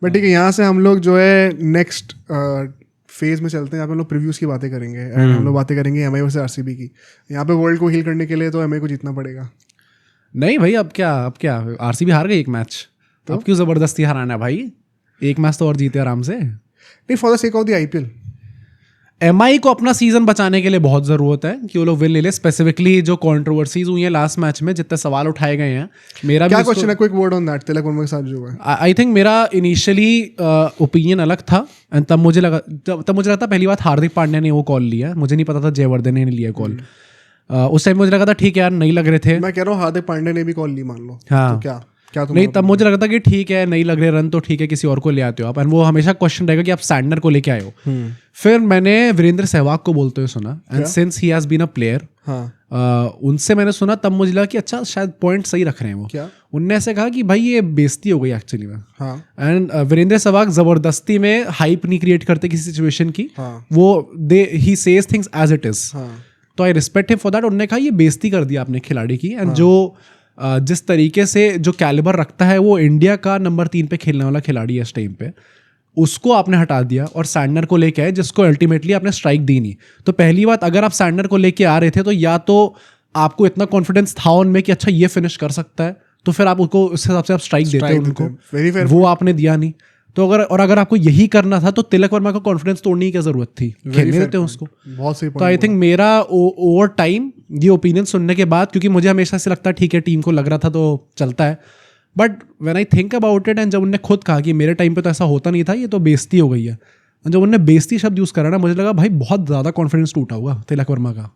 But ठीक है, यहाँ से हम लोग जो है नेक्स्ट फेज में चलते हैं। यहाँ पे हम लोग प्रीव्यूज की बातें करेंगे एंड हम लोग बातें करेंगे एमआई वर्सेस आरसीबी की। यहाँ पे वर्ल्ड को हील करने के लिए तो एमआई को जीतना पड़ेगा। नहीं भाई, अब क्या आरसीबी हार गई एक मैच, तो अब क्यों जबरदस्ती हराना है भाई? एक मैच तो और जीते आराम से। नहीं, for the sake of the IPL. MI को अपना सीजन बचाने के लिए बहुत ज़रूरत है कि वो लोग विन ले ले। स्पेसिफिकली जो कंट्रोवर्सीज हुई है लास्ट मैच में, जितने सवाल उठाए गए हैं, मेरा क्या क्वेश्चन है? Quick word on that, Tilak Varma के साथ जो है। आई थिंक मेरा इनिशियली ओपिनियन अलग था एंड तब मुझे लगा था पहली बात हार्दिक पांड्या ने वो कॉल लिया, मुझे नहीं पता था जयवर्धन ने लिया कॉल। उस टाइम मुझे लगा था ठीक है यार, नहीं लग रहे थे। मैं कह रहा हूँ हार्दिक पांड्या ने भी कॉल ली, मान लो। हाँ, तो क्या नहीं, तब मुझे लगता था कि ठीक है, नहीं लग रहे रन तो ठीक है, किसी और को ले आते हो आप। एंड वो हमेशा क्वेश्चन रहेगा कि आप सैंडनर को लेके आए हो। फिर मैंने वीरेंद्र सहवाग को बोलते हुए सुना, and since he has been a player, उनसे मैंने सुना, तब मुझे लगा कि अच्छा शायद पॉइंट सही रख रहे हैं वो। क्या उनने ऐसे कहा कि भाई ये बेइज्जती हो गई एक्चुअली में। हाँ। एंड वीरेंद्र सहवाग जबरदस्ती में हाइप नहीं क्रिएट करते किसी सिचुएशन की। वो he says things as it is. तो I respect him for that. उन्होंने कहा ये बेइज्जती कर दी आपने खिलाड़ी की, एंड जो जिस तरीके से जो कैलिबर रखता है, वो इंडिया का नंबर 3 पे खेलने वाला खिलाड़ी है इस टाइम पे, उसको आपने हटा दिया और सैंडनर को लेके आए, जिसको अल्टीमेटली आपने स्ट्राइक दी नहीं। तो पहली बात, अगर आप सैंडनर को लेके आ रहे थे तो या तो आपको इतना कॉन्फिडेंस था उनमें कि अच्छा ये फिनिश कर सकता है, तो फिर आप उसको उस हिसाब से आप स्ट्राइक देते उनको। वो आपने दिया नहीं। तो अगर आपको यही करना था तो तिलक वर्मा को कॉन्फिडेंस तोड़ने की क्या जरूरत थी? खेलने देते हैं उसको। बहुत सही। तो आई थिंक मेरा ओवर टाइम ये ओपिनियन सुनने के बाद, क्योंकि मुझे हमेशा से लगता है ठीक है टीम को लग रहा था तो चलता है, but when I think about it, and जब उन्होंने खुद कहा कि मेरे टाइम पे तो ऐसा होता नहीं था, ये तो बेइज्जती हो गई है, जब उन्होंने बेइज्जती शब्द यूज़ करा ना, मुझे लगा भाई बहुत ज़्यादा कॉन्फिडेंस टूटा होगा तिलक वर्मा का।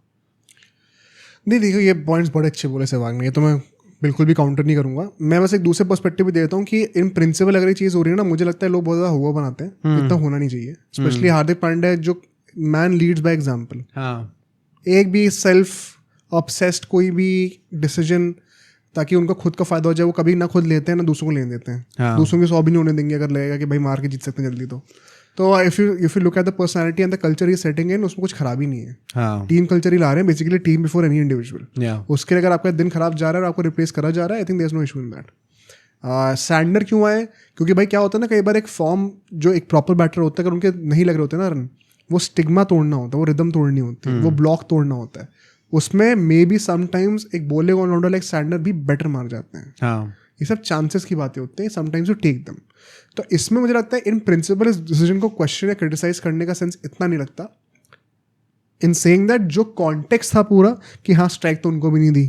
नहीं देखो, ये पॉइंट्स बड़े अच्छे बोले सहवाग ने, ये तो मैं बिल्कुल भी काउंटर नहीं करूंगा। मैं बस एक दूसरे पर्सपेक्टिव भी देता हूँ कि इन प्रिंसिपल अगर ये चीज़ हो रही है ना, मुझे लगता है लोग बहुत ज़्यादा हुआ बनाते हैं, इतना होना नहीं चाहिए। स्पेशली हार्दिक पांड्या जो मैन लीड्स बाय एग्जाम्पल। एक भी सेल्फ ऑब्सेस्ड कोई भी डिसीजन ताकि उनका खुद का फायदा हो जाए, वो कभी ना खुद लेते हैं ना दूसरों को लेने देते हैं। दूसरों की 100 भी नहीं होने देंगे अगर लगेगा कि भाई मार के जीत सकते हैं जल्दी। तो if you look at the personality and the culture he setting in, उसमें कुछ खराबी नहीं है। टीम कल्चर ही ला रहे हैं basically, team before any individual. उसके लिए अगर आपका दिन खराब जा रहा है और आपको रिप्लेस करा जा रहा है, I think there is no issue in that. Santner क्यों आए? क्योंकि भाई क्या होता है ना, कई बार एक फॉर्म जो एक प्रॉपर बैटर होता है, अगर उनके नहीं लग रहे होते ना रन, वो स्टिग्मा तोड़ना होता है, वो रिदम तोड़नी होती है, वो ब्लॉक तोड़ना होता है। उसमें मे बी समटाइम्स एक बॉलिंग ऑलराउंडर लाइक सैंडनर भी बेटर मार जाते हैं। ये सब चांसेस की बातें होती हैं, समटाइम्स यू टेक दम। तो इसमें मुझे लगता है इन प्रिंसिपल इस डिसीजन को क्वेश्चन या क्रिटिसाइज करने का सेंस इतना नहीं लगता, इन सेइंग दैट जो कॉन्टेक्स्ट था पूरा कि हाँ स्ट्राइक तो उनको भी नहीं दी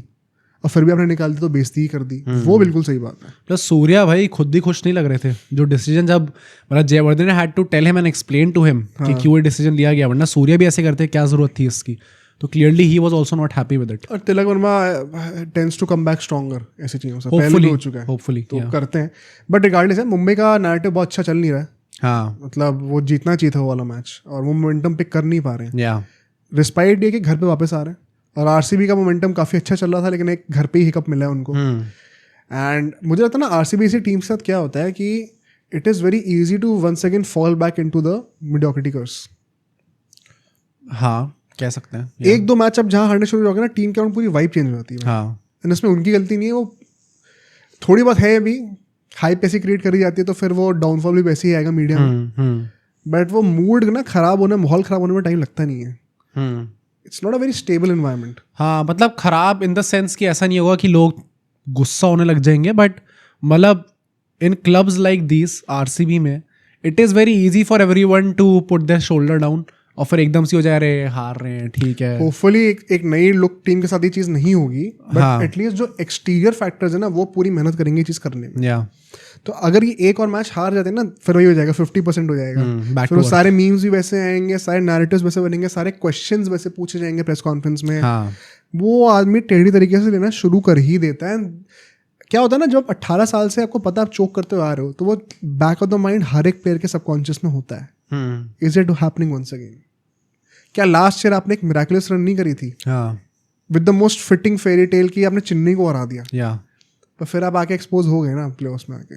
और फिर भी आपने निकाल दी तो बेइज्जती ही कर दी, वो बिल्कुल सही बात है। प्लस सूर्या भाई खुद भी खुश नहीं लग रहे थे जो डिसीजन, जब मतलब जयवर्धन ने had to tell him and explain to him कि क्यों ये डिसीजन लिया गया, वरना सूर्या भी ऐसे करते, क्या जरूरत थी इसकी। तो clearly he was also not happy with it. और Tilak Varma tends to come back stronger ऐसी चीज़ों से, पहले भी हो चुका है, होपफुली तो करते हैं। बट रिगार्डलेस है, मुंबई का नैरेटिव बहुत अच्छा चल नहीं रहा है। हाँ, मतलब वो जीतना चाहिए था वो वाला मैच, और वो मोमेंटम पिक कर नहीं पा रहे हैं। रिस्पाइट ये कि घर पे वापस आ रहे हैं, और आरसीबी का मोमेंटम काफ़ी अच्छा चल रहा था, लेकिन एक घर पे ही हिकअप मिला है उनको। एंड मुझे लगता है ना आरसीबी ऐसी टीम के साथ क्या होता है कि it is very easy to once again fall back into the mediocrity curse. हाँ, कह सकते हैं। एक दो मैच अब जहाँ हारने शुरू हो गए ना, टीम के अराउंड पूरी वाइब चेंज हो जाती है। हाँ, एंड इसमें उनकी गलती नहीं है, वो थोड़ी बहुत है भी, हाइप ऐसी क्रिएट करी जाती है तो फिर वो डाउनफॉल भी वैसे ही आएगा मीडिया में। बट वो मूड ना खराब होने, माहौल खराब होने में टाइम लगता नहीं है। It's not a very stable environment. हाँ, मतलब खराब इन द सेंस कि ऐसा नहीं होगा कि लोग गुस्सा होने लग जाएंगे, बट मतलब in clubs like this RCB में it is very easy for everyone to put their shoulder down, और फिर एकदम से हो जा रहे हार रहे हैं, ठीक है। होपफुली एक नई लुक टीम के साथ ये चीज़ नहीं होगी, बट एटलीस्ट जो एक्सटीरियर फैक्टर्स है ना, वो पूरी मेहनत करेंगे ये चीज़ करने में। तो अगर ये एक और मैच हार जाते हैं ना, फिर वही हो जाएगा, 50% हो जाएगा। फिर वो सारे मीम्स भी वैसे आएंगे, सारे नैरेटिव्स वैसे बनेंगे, सारे क्वेश्चंस वैसे पूछे जाएंगे प्रेस कॉन्फ्रेंस में। वो आदमी टेढ़ी तरीके से लेना शुरू कर ही देता है। क्या होता है ना, जब 18 साल से आपको पता आप चोक करते हुए आ रहे हो, तो वो बैक ऑफ द माइंड हर एक प्लेयर के सबकॉन्शियस में होता है। Is it happening once again? क्या लास्ट ईयर आपने एक मिराकुलस रन नहीं करी थी with the most fitting fairy tale की, आपने चेन्नई को हरा दिया, तो फिर आप आके एक्सपोज हो गए ना प्लेऑफ्स में आके।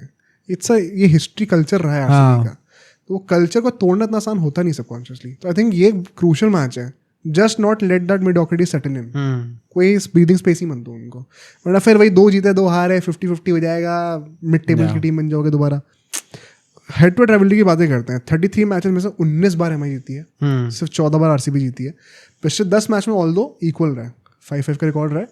ये हिस्ट्री कल्चर रहा है आरसीबी का, तो वो कल्चर को तोड़ना इतना आसान होता नहीं सबकॉन्शियसली। तो आई थिंक ये क्रूशियल मैच है, just not let that mediocrity settle in. कोई ब्रीदिंग स्पेस ही मत दो उनको, वरना फिर वही 2 जीते 2 हारे 50-50 हो जाएगा, मिड टेबल की टीम बन जाओगे दोबारा। हेड टू हेड राइवलरी की बातें करते हैं, 33 मैचेस में से 19 बार एमआई जीती है, सिर्फ 14 बार आरसीबी जीती है। पिछले 10 मैच में ऑल दो इक्वल रहा है, 5-5 का रिकॉर्ड रहा है,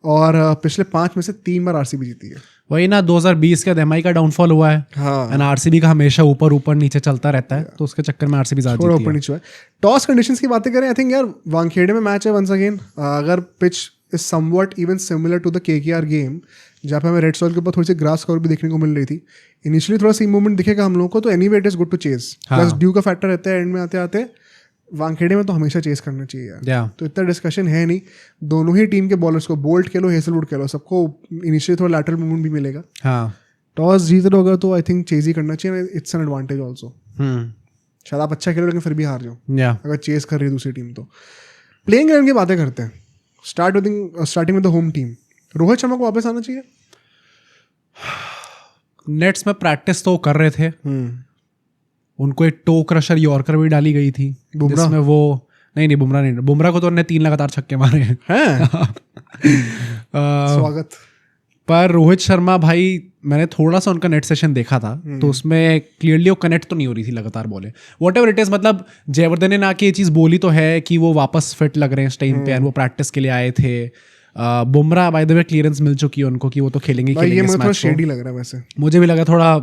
और पिछले 5 में से 3 बार आरसीबी जीती है। वही ना, 2020 के एमआई का डाउनफॉल हुआ है, हाँ, एंड आरसीबी का हमेशा ऊपर ऊपर नीचे चलता रहता है, तो उसके चक्कर में आरसीबी ज्यादा थोड़ा जीती ऊपर है। नीचे है। टॉस कंडीशंस की बातें करें, आई थिंक यार वानखेड़े में मैच है वंस अगेन, अगर pitch is somewhat even similar to the KKR game, जहाँ पे हमें रेड सॉइल के ऊपर थोड़ी सी ग्रास कवर भी देखने को मिल रही थी, इनिशियली थोड़ा सी मूवमेंट दिखेगा हम लोगों को, तो anyway it is good to chase. Plus dew का फैक्टर रहता है एंड में आते आते, वानखेड़े में तो हमेशा चेस करना चाहिए यार। तो इतना डिस्कशन है नहीं, दोनों ही टीम के बॉलर्स को, बोल्ट कह लो हेजलवुड कह लो, सबको इनिशियली थोड़ा लैटरल मूवमेंट भी मिलेगा। हाँ, टॉस जीत रहे होगा तो आई थिंक चेज ही करना चाहिए, इट्स एन एडवांटेज ऑल्सो। शायद आप अच्छा खेलो लेकिन फिर भी हार जाओ अगर चेस कर रही है दूसरी टीम। तो प्लेइंग इलेवन की बातें करते हैं, starting with the home team. Rohit Sharma को वापस आना चाहिए। नेट्स में प्रैक्टिस तो कर रहे थे, उनको एक टो क्रशर यॉर्कर भी डाली गई थी, जिसमें वो नहीं बुमराह को तो उन्होंने 3 लगातार छक्के मारे हैं। स्वागत। पर रोहित शर्मा भाई, मैंने थोड़ा सा उनका नेट सेशन देखा था, तो उसमें क्लियरली वो कनेक्ट तो नहीं हो रही थी लगातार बॉलें, वॉट एवर इट इज। मतलब जयवर्धन ने ना कि ये चीज़ बोली तो है कि वो वापस फिट लग रहे हैं इस टाइम पे, वो प्रैक्टिस के लिए आए थे। Bumrah by the way clearance मिल चुकी है उनको कि वो तो खेलेंगे इस मैच को। शेडी लग रहा है वैसे, मुझे भी लगा थोड़ा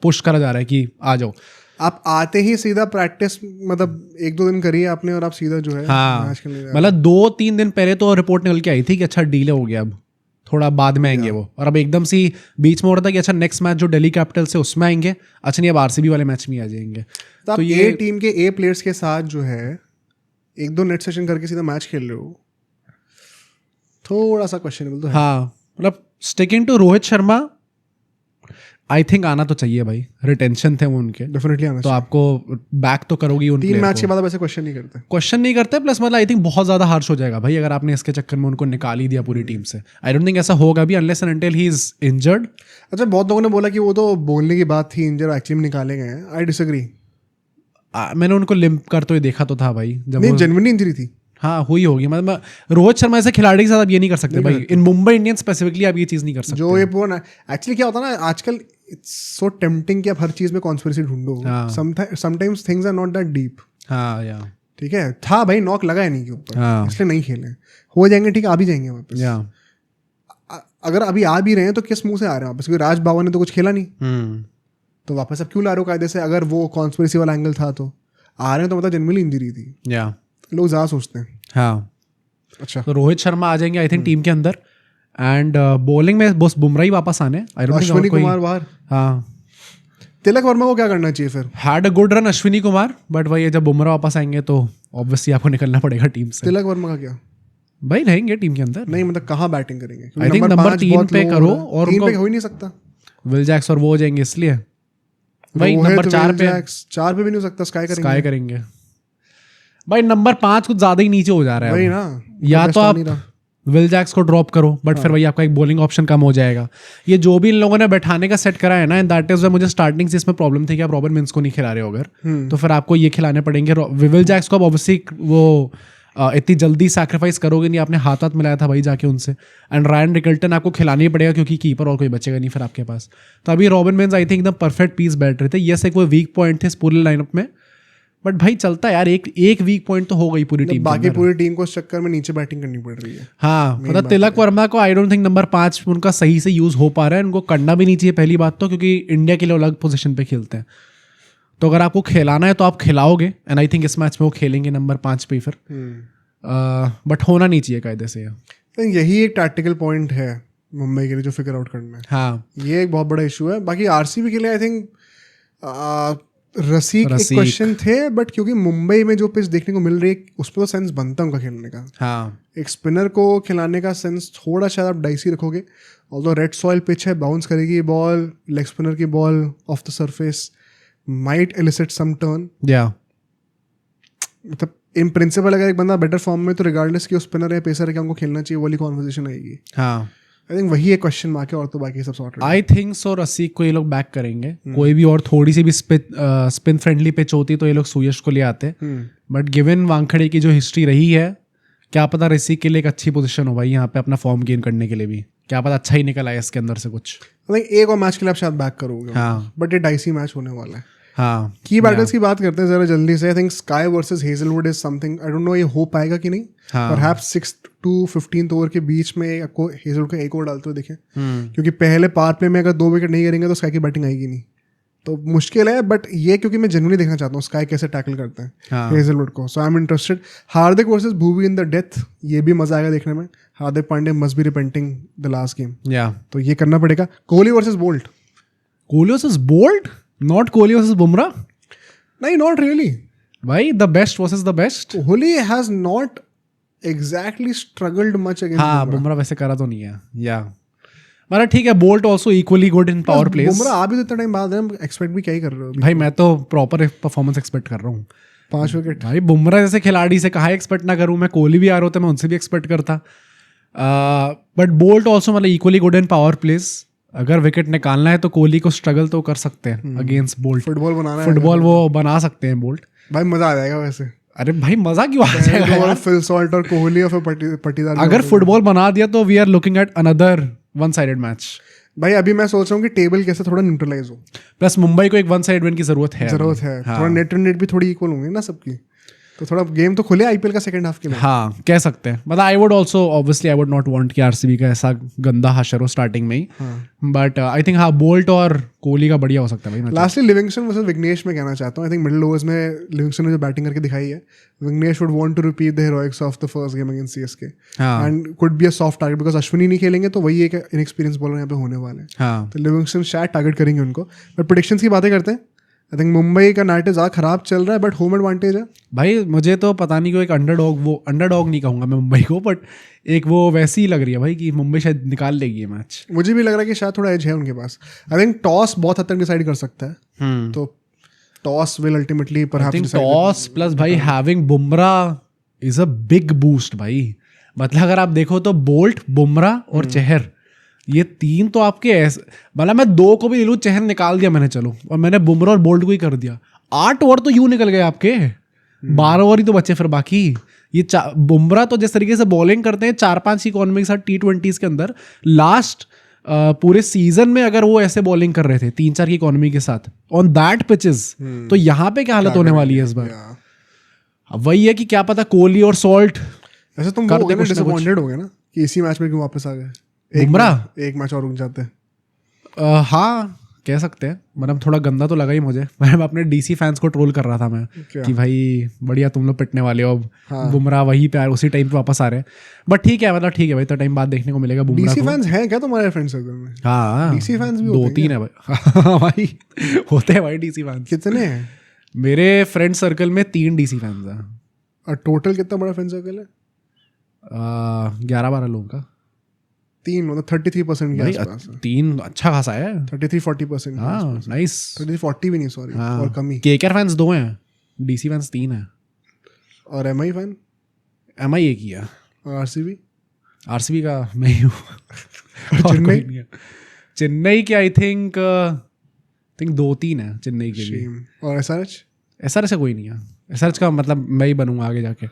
पुश करा जा रहा है कि आ जाओ। आप आते ही सीधा प्रैक्टिस, मतलब 1-2 दिन करिए आपने और आप सीधा जो है मैच खेलने जा रहे हैं। मतलब 2-3 दिन पहले तो रिपोर्ट निकल के आई थी कि अच्छा डीले हो गया, अब थोड़ा बाद में आएंगे वो, और अब एकदम सी बीच में हो रहा था कि अच्छा नेक्स्ट मैच जो दिल्ली कैपिटल से उसमें आएंगे, अच्छा नहीं अब आरसीबी वाले मैच में आ जाएंगे। तो आप ये टीम के ए प्लेयर्स के साथ जो है 1-2 नेट सेशन करके सीधा मैच खेल रहे हो, थोड़ा सा क्वेश्चनेबल तो है। हाँ, मतलब sticking to Rohit Sharma, I think आना तो चाहिए भाई, रिटेंशन थे वो उनके, डेफिनेटली आना तो आपको बैक तो करोगी उन 3 मैच के बाद वैसे क्वेश्चन नहीं करते। प्लस मतलब आई थिंक बहुत ज्यादा हार्श हो जाएगा भाई अगर आपने इसके चक्कर में उनको निकाल ही दिया पूरी टीम से। आई डोंट थिंक ऐसा होगा भी unless and until he is injured. अच्छा, बहुत लोगों ने बोला कि वो तो बोलने की बात थी, इंजर्ड एक्चुअली निकाले गए हैं। I disagree. मैंने उनको लिम्प करते हुए देखा तो था भाई, जब नहीं जेन्युइनली इंजरी थी। हाँ हुई होगी, मतलब रोहित शर्मा ऐसे खिलाड़ी के साथ आप ये नहीं कर सकते भाई, इन मुंबई इंडियंस स्पेसिफिकली आप ये चीज़ नहीं कर सकते। जो ये पूरा एक्चुअली क्या होता है ना आजकल, इट्स सो टेम्पटिंग कि आप हर चीज़ में कॉन्स्पिरेसी ढूंढो। Sometimes things are not that deep. हाँ या ठीक है, था भाई, नॉक लगा है नहीं के ऊपर, इसलिए नहीं खेले, हो जाएंगे ठीक, आ भी जाएंगे वापस। अगर अभी आ भी रहे हैं तो किस मुंह से आ रहे हैं वापस, क्योंकि राज बाबा ने तो कुछ खेला नहीं, तो वापस अब क्यों ला रहे हो कायदे से? अगर वो कॉन्स्पिरेसी वाला एंगल था तो आ रहे हैं, तो मतलब जनरली इंजरी थी। लोग ज़्यादा सोचते हैं। हाँ, अच्छा, तो रोहित शर्मा आ जाएंगे आई थिंक टीम के अंदर, एंड बॉलिंग में बस बुमराह ही वापस आने। अश्विनी कुमार बाहर। हाँ, तिलक वर्मा को क्या करना चाहिए फिर? Had a good run Ashwini Kumar, but वही जब बुमराह वापस आएंगे तो ऑब्वियसली आपको निकलना पड़ेगा टीम से। तिलक वर्मा का क्या भाई, रहेंगे टीम के अंदर। नहीं मतलब कहाँ बैटिंग करेंगे? आई थिंक नंबर 3 पे करो, और 3 पे हो ही नहीं सकता। विल जैक्स और वो हो जाएंगे, इसलिए भाई नंबर 4 पे भी नहीं हो सकता। स्काई करेंगे भाई। नंबर 5 कुछ ज्यादा ही नीचे हो जा रहा है वही ना, या तो आप विल जैक्स को ड्रॉप करो, बट फिर वही आपका एक बॉलिंग ऑप्शन कम हो जाएगा। ये जो भी इन लोगों ने बैठाने का सेट करा है ना, दैट इज मुझे स्टार्टिंग से इसमें प्रॉब्लम थी कि आप रॉबिन मिन्स को नहीं खिला रहे हो अगर, तो फिर आपको ये खिलाने पड़ेंगे। विल जैक्स को अब ऑब्वियसली वो इतनी जल्दी सैक्रिफाइस करोगे नहीं, आपने हाथ मिलाया था भाई जाके उनसे, एंड रायन रिकल्टन आपको खिलाना ही पड़ेगा क्योंकि कीपर और कोई बचेगा नहीं फिर आपके पास। तो अभी रॉबिन मिन्स आई थिंक एकदम परफेक्ट पीस बैठ रहे थे। यस, एक वो वीक पॉइंट थे इस पूरे लाइनअप में, बट भाई चलता है यार, एक वीक पॉइंट तो हो गई पूरी टीम, बाकी पूरी टीम को इस चक्कर में नीचे बैटिंग करनी पड़ रही है। हाँ, मतलब तिलक वर्मा को आई डोंट थिंक नंबर 5 उनका सही से यूज हो पा रहा है। उनको करना भी नहीं चाहिए पहली बात तो, क्योंकि इंडिया के लिए अलग पोजीशन पे खेलते हैं। तो अगर आपको खिलाना है तो आप खिलाओगे, एंड आई थिंक इस मैच में वो खेलेंगे नंबर 5 पे फिर, बट होना नहीं चाहिए कायदे से। यही एक टैक्टिकल पॉइंट है मुंबई के लिए जो फिगर आउट करना है। हाँ, ये एक बहुत बड़ा इशू है। बाकी आरसीबी के लिए आई थिंक रसीक एक क्वेश्चन थे, बट क्योंकि मुंबई में जो पिच देखने को मिल रही है उसमें तो सेंस बनता है उनका खेलने का। हाँ, एक स्पिनर को खिलाने का सेंस थोड़ा शायद आप डाइसी रखोगे, ऑल्दो रेड सॉइल पिच है, बाउंस करेगी बॉल, लेग स्पिनर की ball off the surface might elicit some turn. मतलब इन प्रिंसिपल अगर एक बंदा बेटर फॉर्म में, तो रिगार्डलेस कि वो स्पिनर है पेसर है, क्या उनको खेलना चाहिए, वाली कॉन्वर्सेशन आएगी। हाँ, आई थिंक वही एक क्वेश्चन मार्क है, और तो बाकी सब सॉर्टेड। आई थिंक सो रसीक को ये लोग बैक करेंगे। कोई भी और थोड़ी सी भी स्पिन फ्रेंडली पिच होती तो ये लोग सुयश को ले आते, बट गिवन वानखेड़े की जो हिस्ट्री रही है, क्या पता रसीक के लिए एक अच्छी पोजीशन हो भाई यहाँ पे अपना फॉर्म गेन करने के लिए भी, क्या पता अच्छा ही निकल आए इसके अंदर से कुछ। एक और मैच के लिए आप शायद बैक करोगे। हाँ, बट ये डाइसी मैच होने वाला है। हाँ की बैटल्स की बात करते हैं जरा जल्दी से. I think sky versus Hazlewood is something, I don't know ये हो पाएगा कि नहीं. Perhaps 6th to 15th over के बीच में आपको हेजलवुड को एक ओवर डालते हुए देखें, क्योंकि पहले पावर प्ले में अगर 2 विकेट नहीं करेंगे तो स्काई की बैटिंग आएगी नहीं. तो मुश्किल है, बट ये क्योंकि मैं जेन्युइनली देखना चाहता हूँ स्काई कैसे टैकल करते हैं हेजलवुड को. So I am interested. Hardik versus Bhuvi in the death, ये भी मजा आएगा देखने में. Hardik Pandya must be repenting the last game, तो ये करना पड़ेगा. Kohli versus Boult. Kohli versus Boult, not Kohli versus Bumrah. नहीं, नॉट रियली भाई the best versus the best. Kohli has not exactly struggled much against. हाँ, बुमराह वैसे करा तो नहीं है. या मतलब ठीक है, Boult also equally good in power plays. Bumrah आ भी तो इतना टाइम बाद है, एक्सपेक्ट भी क्या ही कर रहे हो भाई. मैं तो प्रॉपर परफॉर्मेंस एक्सपेक्ट कर रहा हूँ. 5 विकेट भाई बुमराह जैसे खिलाड़ी से कहा एक्सपेक्ट ना करूँ मैं. कोहली भी आ रहा होता मैं उनसे भी एक्सपेक्ट करता. बट बोल्ट ऑल्सो मतलब equally good in power place. अगर विकेट निकालना है तो कोहली को स्ट्रगल तो कर सकते हैं अगेंस्ट बोल्ट. फुटबॉल वो बना सकते हैं बोल्ट. भाई मजा आ जाएगा वैसे. अरे भाई मजा क्यों आ जाएगा. फिल सॉल्ट और कोहली और फिर पटीदार. अगर फुटबॉल बना दिया तो we are looking at another one sided match. भाई अभी मैं सोच रहा हूँ कि टेबल कैसे थोड़ा न्यूट्रलाइज हो. प्लस मुंबई को एक वन साइड विन की जरूरत है. थोड़ा नेट एंड नेट भी थोड़ी इक्वल होंगी ना सबकी, तो थोड़ा गेम तो खुले आईपीएल का सेकंड हाफ के लिए. हाँ, कह सकते हैं. मतलब I would also obviously I would not want कि आरसीबी का ऐसा गंदा हशर हो स्टार्टिंग में ही. बट आई थिंक हाँ, बोल्ट और कोहली का बढ़िया हो सकता है भाई. लास्टली लिविंगस्टन वर्सेस विघ्नेश में कहना चाहता हूँ. आई थिंक मिडिल ओवर्स में लिविंगस्टन ने जो बैटिंग करके दिखाई है, Vignesh would want to repeat the heroics of the first game against CSK and could be a soft target, because Ashwini नहीं खेलेंगे तो वही एक इनएक्सपीरियंस बॉलर यहाँ पे होने वाले हैं. तो लिविंगस्टन शायद टारगेट करेंगे उनको. बट प्रेडिक्शंस की बातें करते हैं. आई थिंक मुंबई का नाइट ज़्यादा खराब चल रहा है, बट होम एडवांटेज है. भाई मुझे तो पता नहीं, को एक अंडरडॉग नहीं कहूँगा मैं मुंबई को, बट एक वो वैसी ही लग रही है भाई कि मुंबई शायद निकाल लेगी ये मैच. मुझे भी लग रहा है कि शायद थोड़ा एज है उनके पास. आई थिंक टॉस बहुत हद तक डिसाइड कर सकता है. तो toss will ultimately perhaps toss plus भाई having Bumrah is a big boost भाई. मतलब अगर आप देखो तो बोल्ट, बुमराह और चहर, ये 3 तो आपके ऐसे, मतलब मैं 2 को भी ले लूँ, चहर निकाल दिया मैंने चलो, और मैंने बुमराह और बोल्ट को ही कर दिया. 8 ओवर तो यूं निकल गए आपके. 12 ओवर ही तो बचे फिर बाकी. ये बुमराह तो जिस तरीके से बॉलिंग करते हैं 4-5 इकोनॉमी के साथ T20s के अंदर, लास्ट पूरे सीजन में अगर वो ऐसे बॉलिंग कर रहे थे 3-4 की इकोनॉमी के साथ ऑन दैट पिचेस, तो यहाँ पे क्या हालत होने वाली है इस बार. अब वही है कि क्या पता कोहली और सॉल्ट. ऐसे तुम डिसअपॉइंटेड हो गए ना कि इसी मैच में क्यों वापस आ गए. बुमराह एक मैच और रुक जाते हैं. हाँ, कह सकते हैं. मतलब थोड़ा गंदा तो लगा ही मुझे. मैं अपने डीसी फैंस को ट्रोल कर रहा था मैं कि भाई बढ़िया तुम लोग पिटने वाले हो. हाँ. बुमराह वही पे उसी टाइम पे वापस आ रहे हैं. बट ठीक है, मतलब ठीक है भाई, तो टाइम बाद देखने को मिलेगा बुमराह. डीसी फैंस हैं क्या तुम्हारे फ्रेंड सर्कल में? हाँ, डीसी फैंस भी 2-3 है भाई. भाई होते हैं भाई डीसी फैंस. कितने हैं मेरे फ्रेंड सर्कल में? 3 डीसी फैंस हैं. और टोटल कितना बड़ा फ्रेंड सर्कल है? 11-12 लोगों का. 3 मतलब 33% के आसपास. 3 अच्छा खासा है. 33-40%. हाँ, नाइस. 33-40 भी नहीं, सॉरी, और कम ही. केकेआर फैंस 2 हैं, डीसी फैंस 3 हैं. और एमआई फैन? एमआई एक ही है. आरसीबी का मैं ही हूँ. चेन्नई के आई थिंक 2-3 है चेन्नई के भी. और एसआरएच कोई नहीं है. एसआरएच का मतलब मैं ही बनूंगा आगे जाके.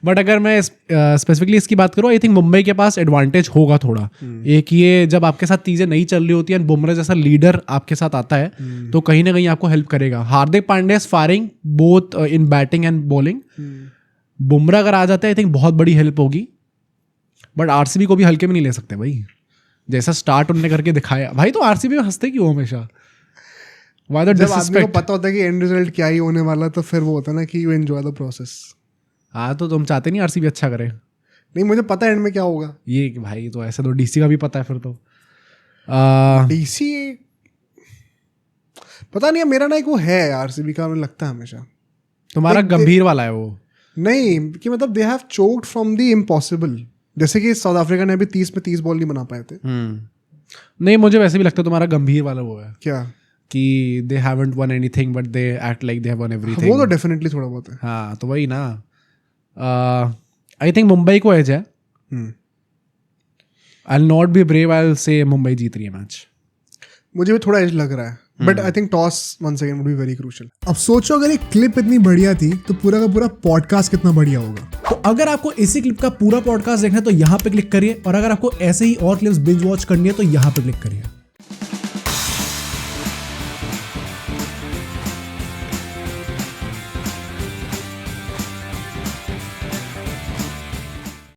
बट अगर मैं स्पेसिफिकली इसकी बात करूँ, आई थिंक मुंबई के पास एडवांटेज होगा थोड़ा. एक ये, जब आपके साथ चीज़ें नहीं चल रही होती हैं, बुमराह जैसा लीडर आपके साथ आता है, तो कहीं ना कहीं आपको हेल्प करेगा. Hardik Pandya is firing both in batting and bowling. Bumrah अगर आ जाता है, आई थिंक बहुत बड़ी हेल्प होगी. बट आरसीबी को भी हल्के में नहीं ले सकते भाई. जैसा स्टार्ट उन्होंने करके दिखाया भाई, तो आरसीबी में हंसते क्यों हमेशा? जब आदमी को पता होता है कि एंड रिजल्ट क्या ही होने वाला, तो फिर वो होता है ना कि यू एंजॉय द प्रोसेस. हाँ, तो तुम चाहते नहीं आरसीबी अच्छा करे? नहीं, मुझे पता है एंड में क्या होगा. ये भाई तो ऐसे तो डीसी का भी पता है फिर तो. डीसी पता नहीं है. मेरा ना एक वो है आरसीबी का, मुझे लगता है हमेशा. तुम्हारा गंभीर वाला है वो? नहीं, कि मतलब they have choked from the impossible. जैसे कि साउथ अफ्रीका ने अभी 30 में 30 बॉल नहीं बना पाए थे. नहीं, मुझे वैसे भी लगता है तुम्हारा गंभीर वाला वो है. क्या? कि they haven't won anything but they act like they have won everything. वो तो डेफिनेटली थोड़ा बहुत है. हाँ, तो वही ना. आई थिंक मुंबई को एज है. I'll not be brave, I'll say Mumbai जीत रही है मैच. मुझे भी थोड़ा एज लग रहा है. But I think toss once again would be very crucial. अब सोचो अगर एक क्लिप इतनी बढ़िया थी तो पूरा का पूरा पॉडकास्ट कितना बढ़िया होगा. तो अगर आपको इसी क्लिप का पूरा पॉडकास्ट देखना है तो यहाँ पे क्लिक करिए, और अगर आपको ऐसे ही और क्लिप्स बिंज वॉच करनी है तो यहाँ पे क्लिक करिए.